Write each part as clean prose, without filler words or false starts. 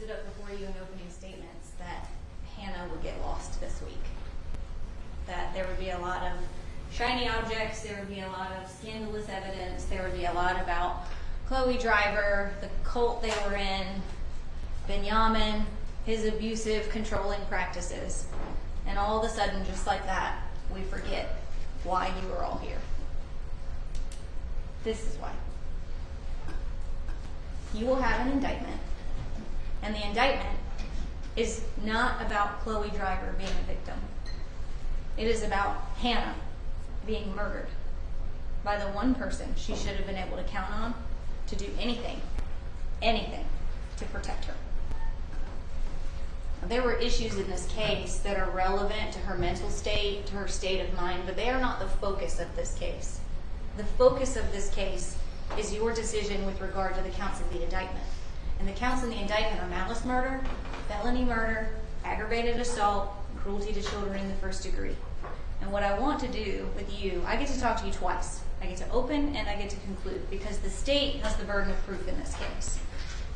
stood up before you in opening statements that Hannah would get lost this week. That there would be a lot of shiny objects, there would be a lot of scandalous evidence, there would be a lot about Chloe Driver, the cult they were in, Benjamin, his abusive, controlling practices. And all of a sudden, just like that, we forget why you were all here. This is why. You will have an indictment, and the indictment is not about Chloe Driver being a victim. It is about Hannah being murdered by the one person she should have been able to count on to do anything to protect her. There were issues in this case that are relevant to her mental state, to her state of mind, but they are not the focus of this case. The focus of this case is your decision with regard to the counts of the indictment. And the counts in the indictment are malice murder, felony murder, aggravated assault, and cruelty to children in the first degree. And what I want to do with you, I get to talk to you twice. I get to open and I get to conclude because the state has the burden of proof in this case.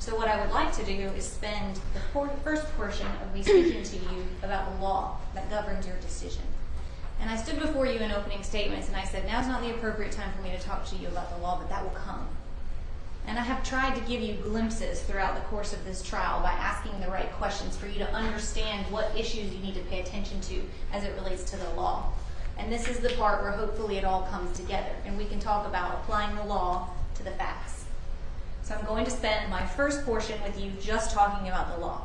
So what I would like to do is spend the first portion of me speaking to you about the law that governs your decision. And I stood before you in opening statements and I said, now's not the appropriate time for me to talk to you about the law, but that will come. And I have tried to give you glimpses throughout the course of this trial by asking the right questions for you to understand what issues you need to pay attention to as it relates to the law. And this is the part where hopefully it all comes together and we can talk about applying the law to the facts. So I'm going to spend my first portion with you just talking about the law.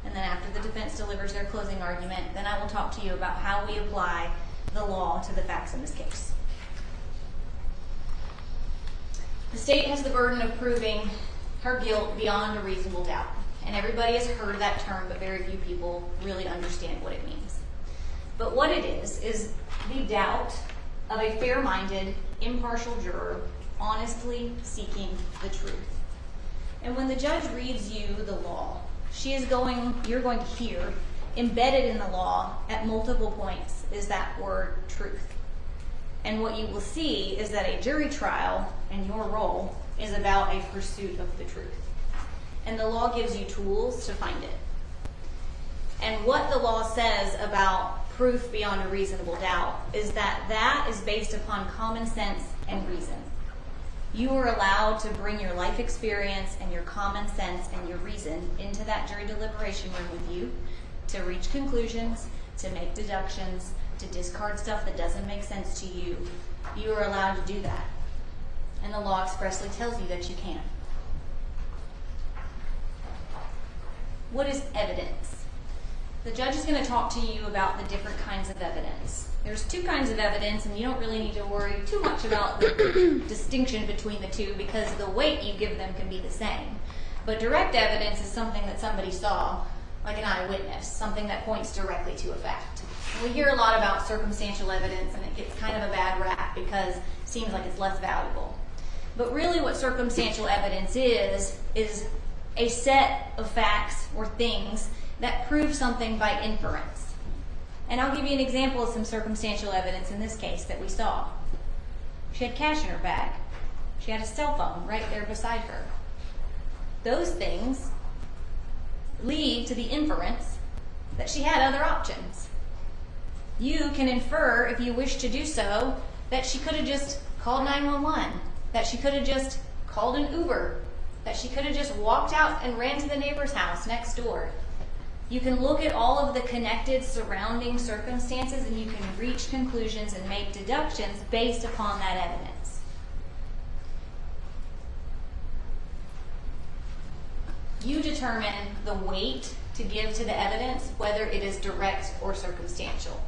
And then after the defense delivers their closing argument, then I will talk to you about how we apply the law to the facts in this case. The state has the burden of proving her guilt beyond a reasonable doubt. And everybody has heard that term, but very few people really understand what it means. But what it is the doubt of a fair-minded, impartial juror honestly seeking the truth. And when the judge reads you the law, you're going to hear embedded in the law at multiple points is that word truth. And what you will see is that a jury trial and your role is about a pursuit of the truth. And the law gives you tools to find it. And what the law says about proof beyond a reasonable doubt is that that is based upon common sense and reason. You are allowed to bring your life experience and your common sense and your reason into that jury deliberation room with you to reach conclusions, to make deductions, to discard stuff that doesn't make sense to you. You are allowed to do that. And the law expressly tells you that you can. What is evidence? The judge is going to talk to you about the different kinds of evidence. There's two kinds of evidence, and you don't really need to worry too much about the distinction between the two because the weight you give them can be the same. But direct evidence is something that somebody saw, like an eyewitness, something that points directly to a fact. We hear a lot about circumstantial evidence, and it gets kind of a bad rap because it seems like it's less valuable. But really what circumstantial evidence is a set of facts or things that prove something by inference. And I'll give you an example of some circumstantial evidence in this case that we saw. She had cash in her bag. She had a cell phone right there beside her. Those things lead to the inference that she had other options. You can infer, if you wish to do so, that she could have just called 911, that she could have just called an Uber, that she could have just walked out and ran to the neighbor's house next door. You can look at all of the connected surrounding circumstances and you can reach conclusions and make deductions based upon that evidence. You determine the weight to give to the evidence, whether it is direct or circumstantial.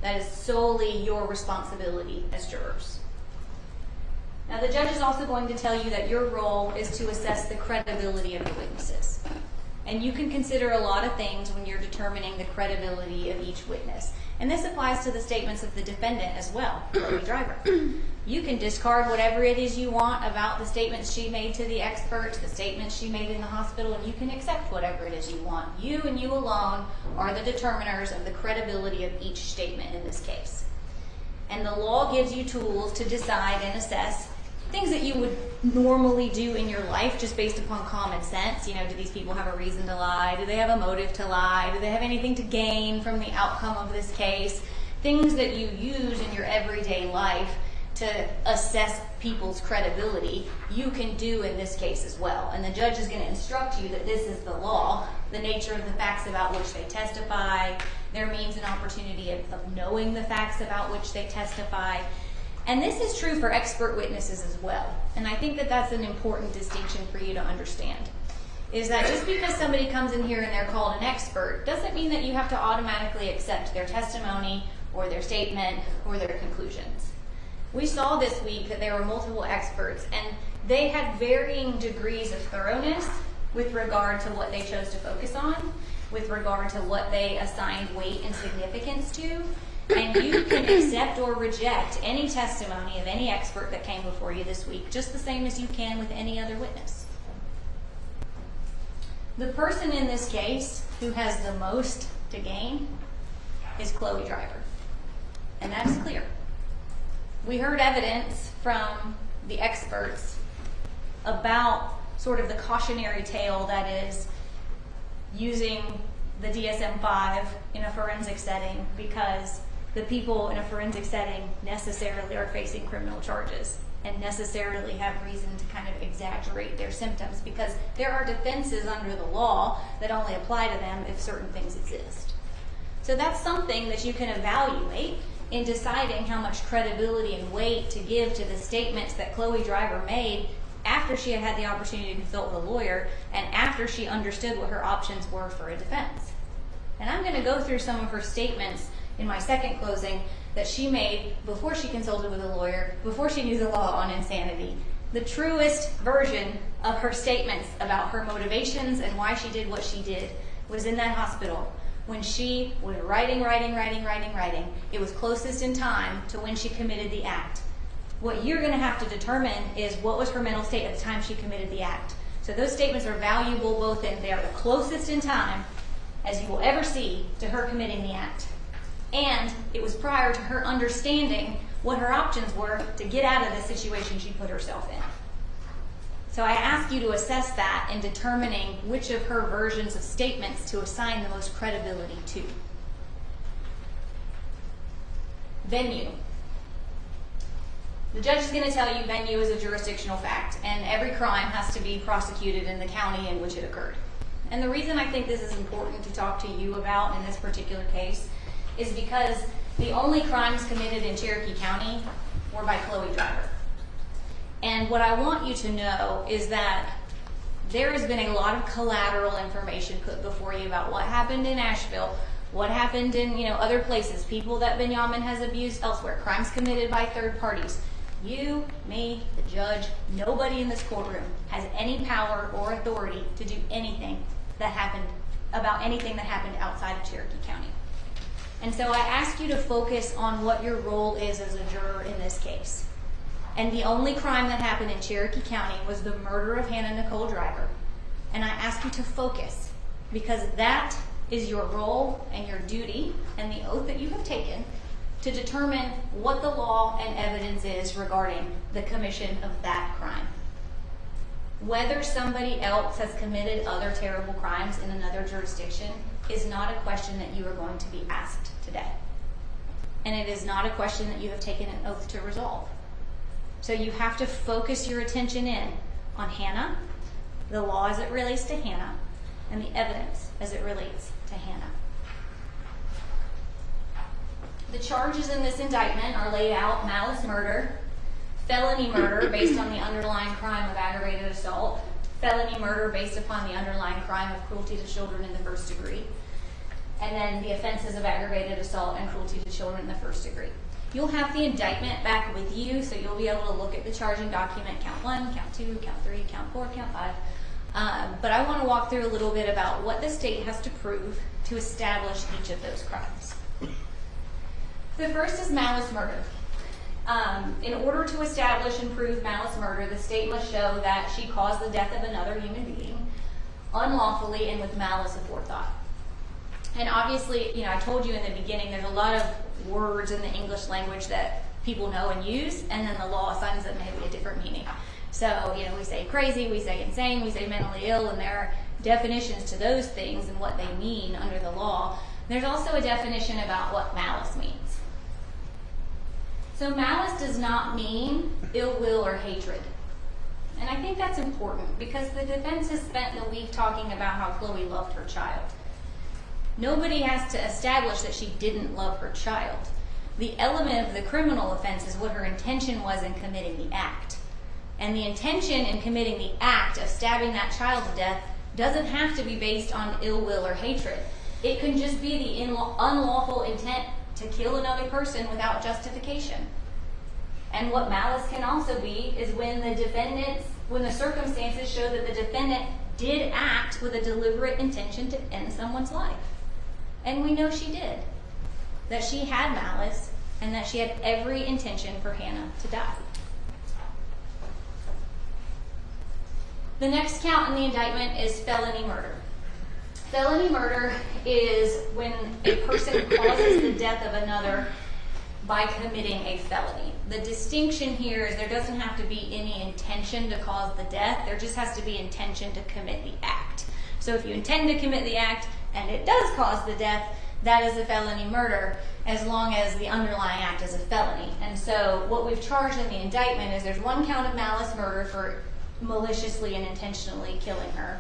That is solely your responsibility as jurors. Now, the judge is also going to tell you that your role is to assess the credibility of the witnesses. And you can consider a lot of things when you're determining the credibility of each witness. And this applies to the statements of the defendant as well, Chloe Driver. You can discard whatever it is you want about the statements she made to the expert, the statements she made in the hospital, and you can accept whatever it is you want. You and you alone are the determiners of the credibility of each statement in this case. And the law gives you tools to decide and assess things that you would normally do in your life just based upon common sense. You know, do these people have a reason to lie? Do they have a motive to lie? Do they have anything to gain from the outcome of this case? Things that you use in your everyday life to assess people's credibility, you can do in this case as well. And the judge is going to instruct you that this is the law, the nature of the facts about which they testify, their means and opportunity of knowing the facts about which they testify. And this is true for expert witnesses as well. And I think that that's an important distinction for you to understand, is that just because somebody comes in here and they're called an expert doesn't mean that you have to automatically accept their testimony or their statement or their conclusions. We saw this week that there were multiple experts, and they had varying degrees of thoroughness with regard to what they chose to focus on, with regard to what they assigned weight and significance to. And you can accept or reject any testimony of any expert that came before you this week, just the same as you can with any other witness. The person in this case who has the most to gain is Chloe Driver. And that is clear. We heard evidence from the experts about sort of the cautionary tale that is using the DSM-5 in a forensic setting, because the people in a forensic setting necessarily are facing criminal charges and necessarily have reason to kind of exaggerate their symptoms, because there are defenses under the law that only apply to them if certain things exist. So that's something that you can evaluate in deciding how much credibility and weight to give to the statements that Chloe Driver made after she had the opportunity to consult with a lawyer and after she understood what her options were for a defense. And I'm going to go through some of her statements in my second closing that she made before she consulted with a lawyer, before she knew the law on insanity. The truest version of her statements about her motivations and why she did what she did was in that hospital when she was writing. It was closest in time to when she committed the act. What you're going to have to determine is what was her mental state at the time she committed the act. So those statements are valuable both in they are the closest in time as you will ever see to her committing the act, and it was prior to her understanding what her options were to get out of the situation she put herself in. So I ask you to assess that in determining which of her versions of statements to assign the most credibility to. Venue. The judge is going to tell you venue is a jurisdictional fact, and every crime has to be prosecuted in the county in which it occurred. And the reason I think this is important to talk to you about in this particular case is because the only crimes committed in Cherokee County were by Chloe Driver. And what I want you to know is that there has been a lot of collateral information put before you about what happened in Asheville, what happened in other places, people that Benjamin has abused elsewhere, crimes committed by third parties. You, me, the judge, nobody in this courtroom has any power or authority to do anything that happened about anything that happened outside of Cherokee County. And so I ask you to focus on what your role is as a juror in this case. And the only crime that happened in Cherokee County was the murder of Hannah Nicole Driver. And I ask you to focus, because that is your role and your duty and the oath that you have taken to determine what the law and evidence is regarding the commission of that crime. Whether somebody else has committed other terrible crimes in another jurisdiction is not a question that you are going to be asked today. And it is not a question that you have taken an oath to resolve. So you have to focus your attention in on Hannah, the law as it relates to Hannah, and the evidence as it relates to Hannah. The charges in this indictment are laid out: malice murder, felony murder based on the underlying crime of aggravated assault, felony murder based upon the underlying crime of cruelty to children in the first degree, and then the offenses of aggravated assault and cruelty to children in the first degree. You'll have the indictment back with you, so you'll be able to look at the charging document, count 1, count 2, count 3, count 4, count 5. But I want to walk through a little bit about what the state has to prove to establish each of those crimes. The first is malice murder. In order to establish and prove malice murder, the state must show that she caused the death of another human being unlawfully and with malice aforethought. And obviously, I told you in the beginning, there's a lot of words in the English language that people know and use, and then the law assigns them maybe a different meaning. So, we say crazy, we say insane, we say mentally ill, and there are definitions to those things and what they mean under the law. There's also a definition about what malice means. So malice does not mean ill will or hatred. And I think that's important because the defense has spent the week talking about how Chloe loved her child. Nobody has to establish that she didn't love her child. The element of the criminal offense is what her intention was in committing the act. And the intention in committing the act of stabbing that child to death doesn't have to be based on ill will or hatred. It can just be the unlawful intent to kill another person without justification. And what malice can also be is when the circumstances show that the defendant did act with a deliberate intention to end someone's life. And we know she did. That she had malice and that she had every intention for Hannah to die. The next count in the indictment is felony murder. Felony murder is when a person causes the death of another by committing a felony. The distinction here is there doesn't have to be any intention to cause the death. There just has to be intention to commit the act. So if you intend to commit the act and it does cause the death, that is a felony murder as long as the underlying act is a felony. And so what we've charged in the indictment is there's one count of malice murder for maliciously and intentionally killing her.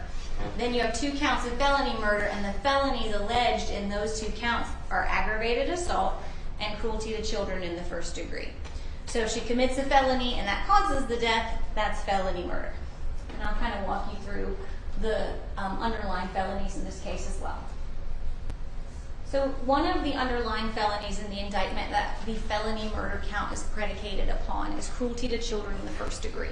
Then you have 2 counts of felony murder, and the felonies alleged in those 2 counts are aggravated assault and cruelty to children in the first degree. So if she commits a felony and that causes the death, that's felony murder. And I'll kind of walk you through the underlying felonies in this case as well. So one of the underlying felonies in the indictment that the felony murder count is predicated upon is cruelty to children in the first degree.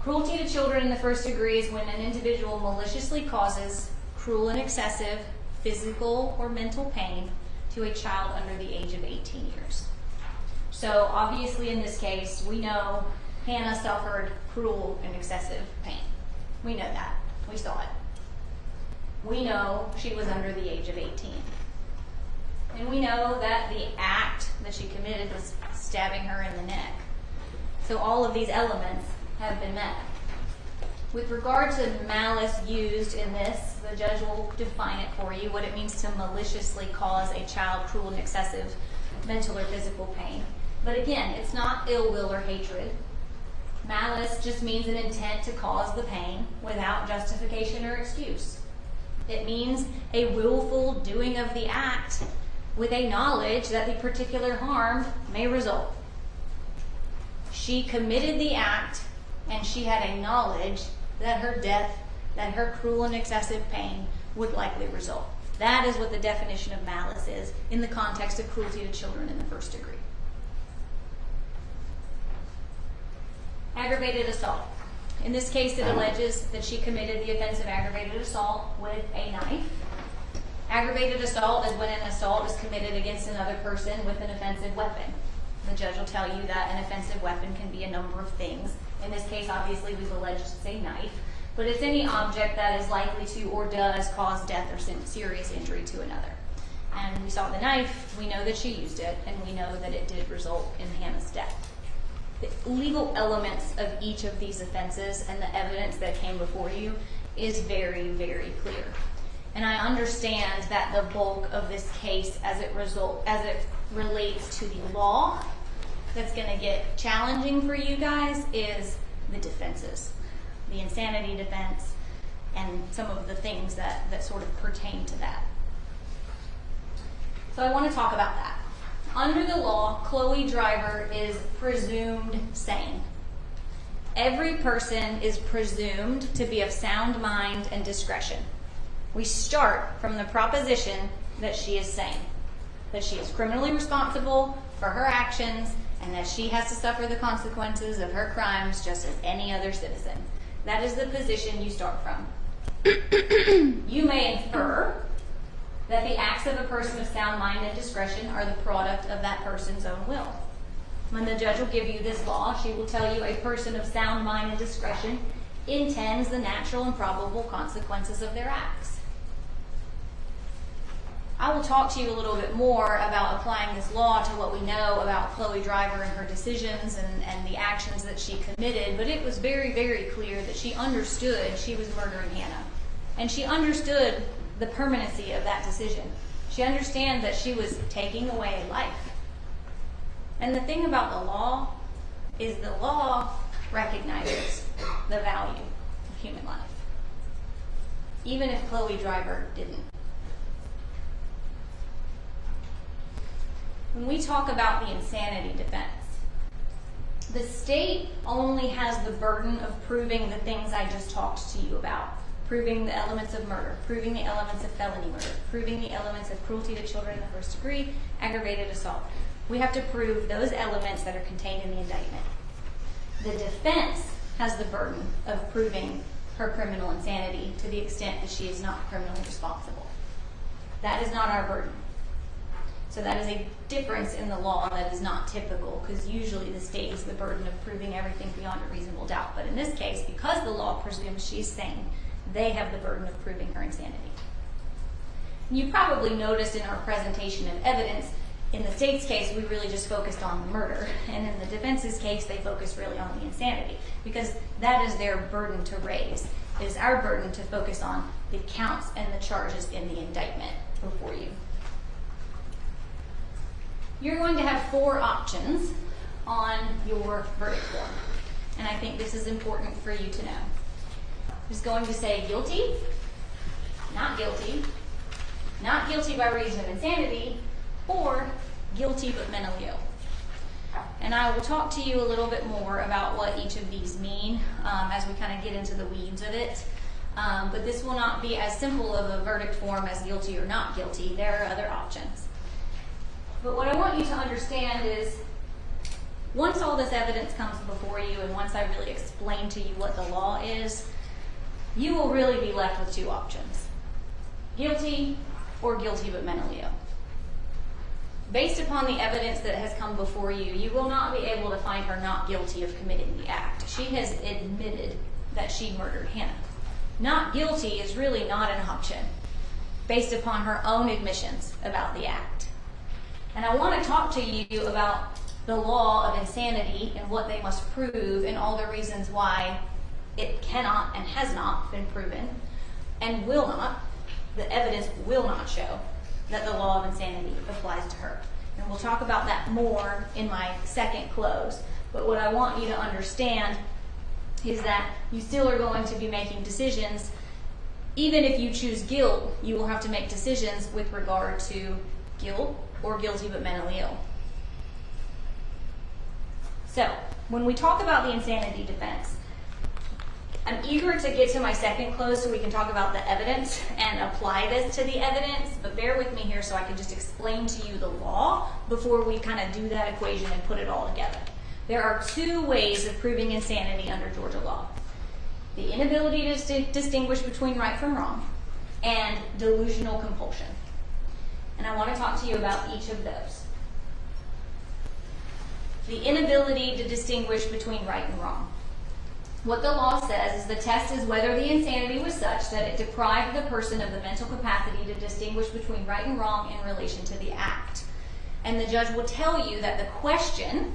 Cruelty to children in the first degree is when an individual maliciously causes cruel and excessive physical or mental pain to a child under the age of 18 years. So obviously in this case, we know Hannah suffered cruel and excessive pain. We know that. We saw it. We know she was under the age of 18. And we know that the act that she committed was stabbing her in the neck. So all of these elements have been met. With regard to malice used in this, the judge will define it for you, what it means to maliciously cause a child cruel and excessive mental or physical pain. But again, it's not ill will or hatred. Malice just means an intent to cause the pain without justification or excuse. It means a willful doing of the act with a knowledge that the particular harm may result. She committed the act and she had a knowledge that her death, that her cruel and excessive pain would likely result. That is what the definition of malice is in the context of cruelty to children in the first degree. Aggravated assault. In this case, it alleges that she committed the offense of aggravated assault with a knife. Aggravated assault is when an assault is committed against another person with an offensive weapon. The judge will tell you that an offensive weapon can be a number of things. In this case, obviously, we've alleged it's a knife, but it's any object that is likely to or does cause death or serious injury to another. And we saw the knife, we know that she used it, and we know that it did result in Hannah's death. The legal elements of each of these offenses and the evidence that came before you is very, very clear. And I understand that the bulk of this case as it relates to the law that's going to get challenging for you guys is the defenses, the insanity defense, and some of the things that sort of pertain to that. So I want to talk about that. Under the law, Chloe Driver is presumed sane. Every person is presumed to be of sound mind and discretion. We start from the proposition that she is sane, that she is criminally responsible for her actions, and that she has to suffer the consequences of her crimes just as any other citizen. That is the position you start from. You may infer that the acts of a person of sound mind and discretion are the product of that person's own will. When the judge will give you this law, she will tell you a person of sound mind and discretion intends the natural and probable consequences of their acts. I will talk to you a little bit more about applying this law to what we know about Chloe Driver and her decisions and the actions that she committed, but it was very, very clear that she understood she was murdering Hannah. And she understood the permanency of that decision. She understands that she was taking away a life. And the thing about the law is the law recognizes the value of human life, even if Chloe Driver didn't. When we talk about the insanity defense, the state only has the burden of proving the things I just talked to you about. Proving the elements of murder, proving the elements of felony murder, proving the elements of cruelty to children in the first degree, aggravated assault. We have to prove those elements that are contained in the indictment. The defense has the burden of proving her criminal insanity to the extent that she is not criminally responsible. That is not our burden. So that is a difference in the law that is not typical, because usually the state has the burden of proving everything beyond a reasonable doubt. But in this case, because the law presumes she's sane, they have the burden of proving her insanity. You probably noticed in our presentation of evidence, in the state's case, we really just focused on the murder. And in the defense's case, they focused really on the insanity, because that is their burden to raise. It is our burden to focus on the counts and the charges in the indictment before you. You're going to have 4 options on your verdict form. And I think this is important for you to know. It's going to say guilty, not guilty by reason of insanity, or guilty but mentally ill. And I will talk to you a little bit more about what each of these mean as we kind of get into the weeds of it. But this will not be as simple of a verdict form as guilty or not guilty. There are other options. But what I want you to understand is, once all this evidence comes before you and once I really explain to you what the law is, you will really be left with 2 options. Guilty or guilty but mentally ill. Based upon the evidence that has come before you, you will not be able to find her not guilty of committing the act. She has admitted that she murdered Hannah. Not guilty is really not an option, based upon her own admissions about the act. And I want to talk to you about the law of insanity and what they must prove and all the reasons why it cannot and has not been proven and will not, the evidence will not show that the law of insanity applies to her. And we'll talk about that more in my second close. But what I want you to understand is that you still are going to be making decisions. Even if you choose guilt, you will have to make decisions with regard to guilt or guilty but mentally ill. So, when we talk about the insanity defense, I'm eager to get to my second close so we can talk about the evidence and apply this to the evidence, but bear with me here so I can just explain to you the law before we kind of do that equation and put it all together. There are 2 ways of proving insanity under Georgia law. The inability to distinguish between right from wrong and delusional compulsion. And I want to talk to you about each of those. The inability to distinguish between right and wrong. What the law says is the test is whether the insanity was such that it deprived the person of the mental capacity to distinguish between right and wrong in relation to the act. And the judge will tell you that the question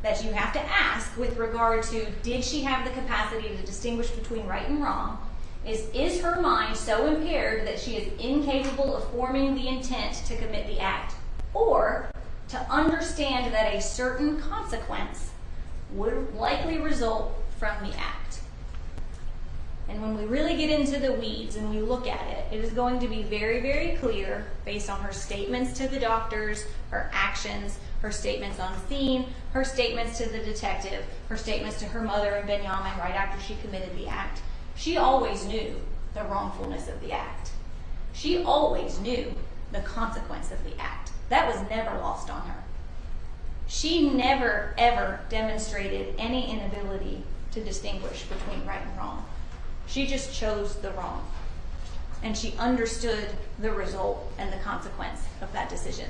that you have to ask with regard to did she have the capacity to distinguish between right and wrong is her mind so impaired that she is incapable of forming the intent to commit the act, or to understand that a certain consequence would likely result from the act. And when we really get into the weeds and we look at it, it is going to be very, very clear based on her statements to the doctors, her actions, her statements on scene, her statements to the detective, her statements to her mother and Benjamin right after she committed the act. She always knew the wrongfulness of the act. She always knew the consequence of the act. That was never lost on her. She never, ever demonstrated any inability to distinguish between right and wrong. She just chose the wrong. And she understood the result and the consequence of that decision.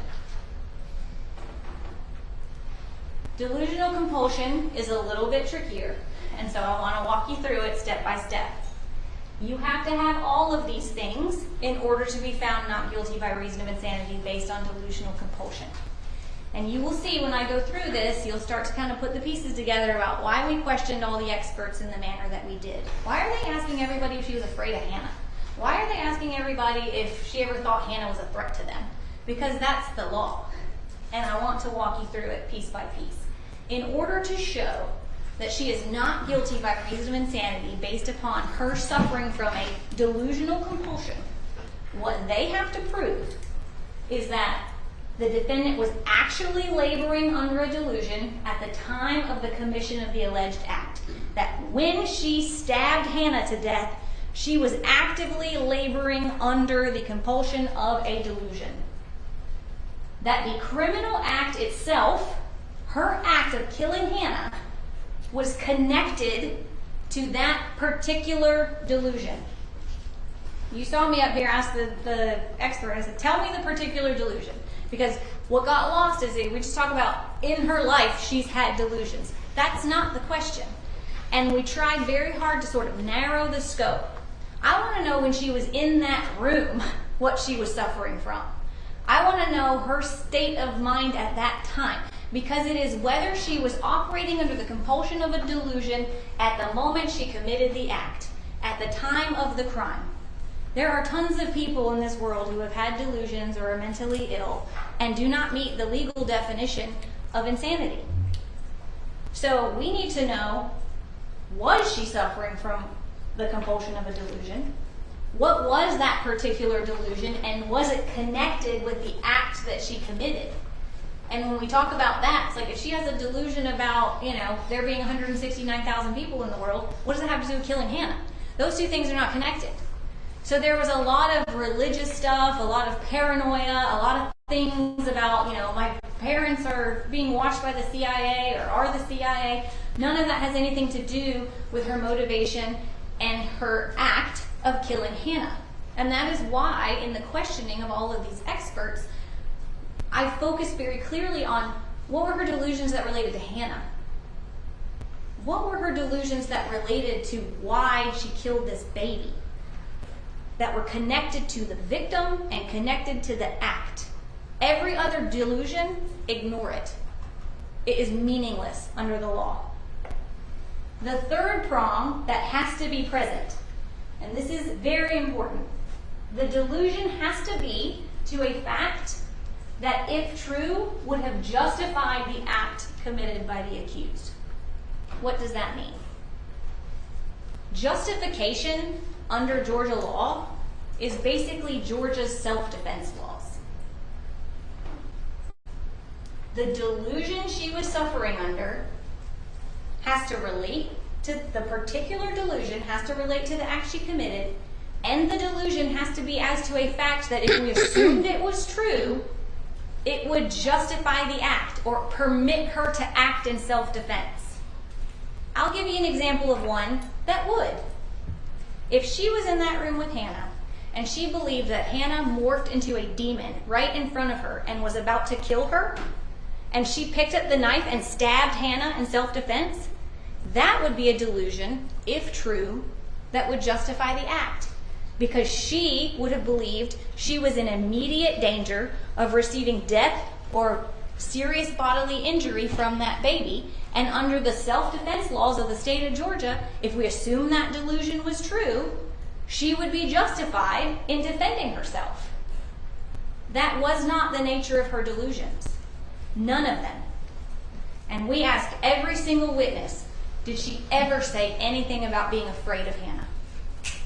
Delusional compulsion is a little bit trickier, and so I want to walk you through it step by step. You have to have all of these things in order to be found not guilty by reason of insanity based on delusional compulsion. And you will see when I go through this, you'll start to kind of put the pieces together about why we questioned all the experts in the manner that we did. Why are they asking everybody if she was afraid of Hannah? Why are they asking everybody if she ever thought Hannah was a threat to them? Because that's the law. And I want to walk you through it piece by piece. In order to show that she is not guilty by reason of insanity based upon her suffering from a delusional compulsion, what they have to prove is that the defendant was actually laboring under a delusion at the time of the commission of the alleged act. That when she stabbed Hannah to death, she was actively laboring under the compulsion of a delusion. That the criminal act itself, her act of killing Hannah, was connected to that particular delusion. You saw me up here ask the expert, I said, tell me the particular delusion. Because what got lost is we just talk about in her life she's had delusions. That's not the question. And we tried very hard to sort of narrow the scope. I want to know when she was in that room what she was suffering from. I want to know her state of mind at that time. Because it is whether she was operating under the compulsion of a delusion at the moment she committed the act, at the time of the crime. There are tons of people in this world who have had delusions or are mentally ill and do not meet the legal definition of insanity. So we need to know, was she suffering from the compulsion of a delusion? What was that particular delusion, and was it connected with the act that she committed? And when we talk about that, it's like if she has a delusion about, there being 169,000 people in the world, what does it have to do with killing Hannah? Those two things are not connected. So there was a lot of religious stuff, a lot of paranoia, a lot of things about, my parents are being watched by the CIA or are the CIA. None of that has anything to do with her motivation and her act of killing Hannah. And that is why in the questioning of all of these experts, I focused very clearly on what were her delusions that related to Hannah. What were her delusions that related to why she killed this baby? That were connected to the victim and connected to the act. Every other delusion, ignore it. It is meaningless under the law. The third prong that has to be present, and this is very important, the delusion has to be to a fact that, if true, would have justified the act committed by the accused. What does that mean? Justification under Georgia law is basically Georgia's self-defense laws. The delusion she was suffering under has to relate to the particular delusion, has to relate to the act she committed, and the delusion has to be as to a fact that if we assumed it was true, it would justify the act or permit her to act in self-defense. I'll give you an example of one that would. If she was in that room with Hannah and she believed that Hannah morphed into a demon right in front of her and was about to kill her, and she picked up the knife and stabbed Hannah in self-defense, that would be a delusion, if true, that would justify the act. Because she would have believed she was in immediate danger of receiving death or serious bodily injury from that baby. And under the self-defense laws of the state of Georgia, if we assume that delusion was true, she would be justified in defending herself. That was not the nature of her delusions. None of them. And we asked every single witness, did she ever say anything about being afraid of Hannah?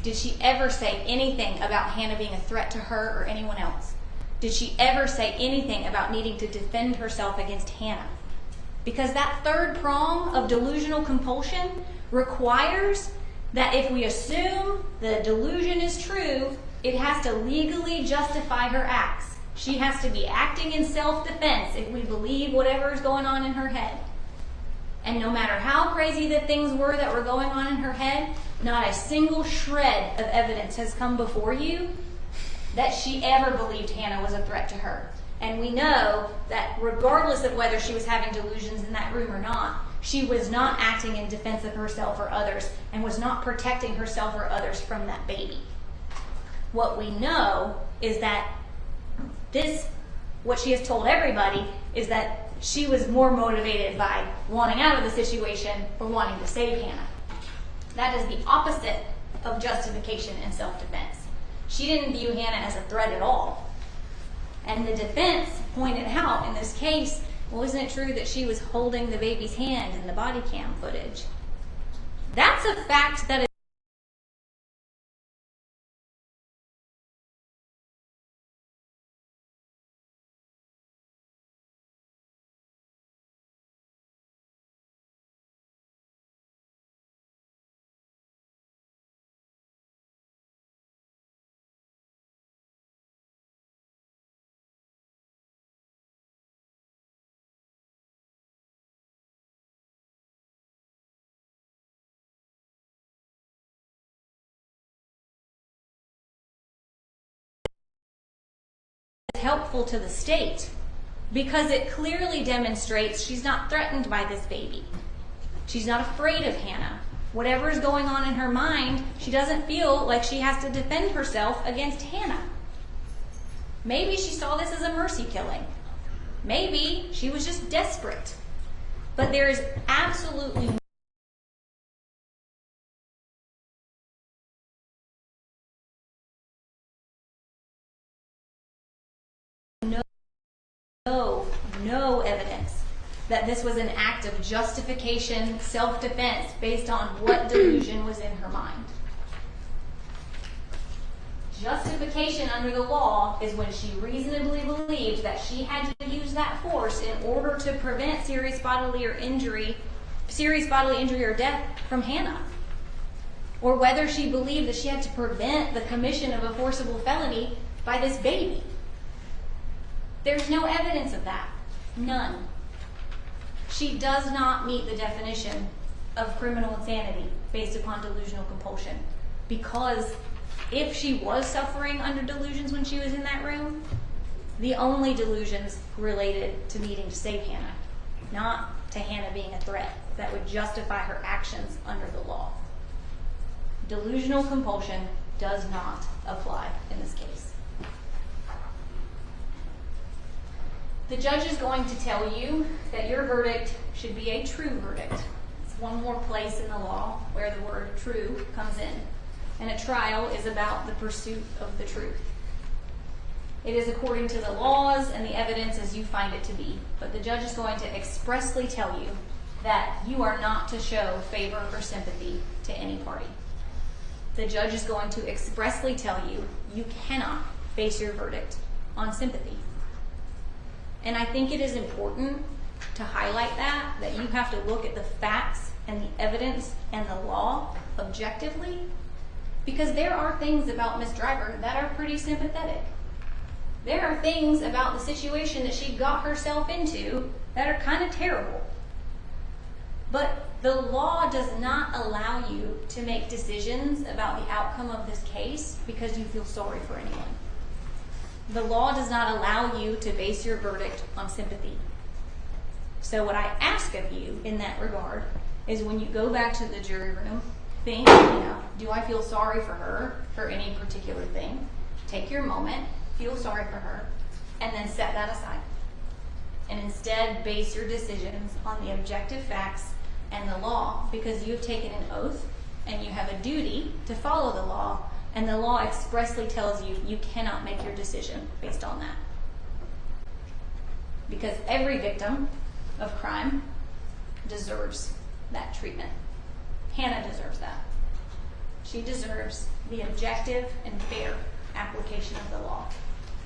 Did she ever say anything about Hannah being a threat to her or anyone else? Did she ever say anything about needing to defend herself against Hannah? Because that third prong of delusional compulsion requires that if we assume the delusion is true, it has to legally justify her acts. She has to be acting in self-defense if we believe whatever is going on in her head. And no matter how crazy the things were that were going on in her head, not a single shred of evidence has come before you that she ever believed Hannah was a threat to her. And we know that regardless of whether she was having delusions in that room or not, She was not acting in defense of herself or others and was not protecting herself or others from that baby. What we know is that what she has told everybody is that she was more motivated by wanting out of the situation or wanting to save Hannah. That is the opposite of justification and self-defense. She didn't view Hannah as a threat at all. And the defense pointed out in this case, well, isn't it true that she was holding the baby's hand in the body cam footage? That's a fact that is helpful to the state because it clearly demonstrates she's not threatened by this baby. She's not afraid of Hannah. Whatever is going on in her mind, she doesn't feel like she has to defend herself against Hannah. Maybe she saw this as a mercy killing. Maybe she was just desperate. But there is absolutely no evidence that this was an act of justification, self-defense, based on what delusion was in her mind. Justification under the law is when she reasonably believed that she had to use that force in order to prevent serious bodily injury or death from Hannah. Or whether she believed that she had to prevent the commission of a forcible felony by this baby. There's no evidence of that. None. She does not meet the definition of criminal insanity based upon delusional compulsion. Because if she was suffering under delusions when she was in that room, the only delusions related to needing to save Hannah, not to Hannah being a threat that would justify her actions under the law. Delusional compulsion does not apply in this case. The judge is going to tell you that your verdict should be a true verdict. It's one more place in the law where the word true comes in. And a trial is about the pursuit of the truth. It is according to the laws and the evidence as you find it to be. But the judge is going to expressly tell you that you are not to show favor or sympathy to any party. The judge is going to expressly tell you you cannot base your verdict on sympathy. And I think it is important to highlight that you have to look at the facts and the evidence and the law objectively, because there are things about Miss Driver that are pretty sympathetic. There are things about the situation that she got herself into that are kind of terrible. But the law does not allow you to make decisions about the outcome of this case because you feel sorry for anyone. The law does not allow you to base your verdict on sympathy. So what I ask of you in that regard is when you go back to the jury room, think, do I feel sorry for her for any particular thing? Take your moment, feel sorry for her, and then set that aside. And instead base your decisions on the objective facts and the law, because you have taken an oath and you have a duty to follow the law. And the law expressly tells you you cannot make your decision based on that. Because every victim of crime deserves that treatment. Hannah deserves that. She deserves the objective and fair application of the law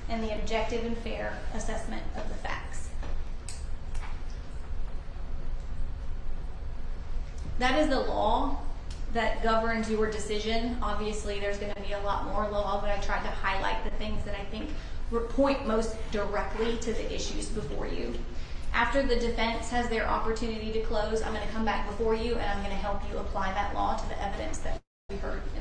and the objective and fair assessment of the facts. That is the law that governs your decision. Obviously, there's going to be a lot more law, but I tried to highlight the things that I think point most directly to the issues before you. After the defense has their opportunity to close, I'm going to come back before you and I'm going to help you apply that law to the evidence that we heard in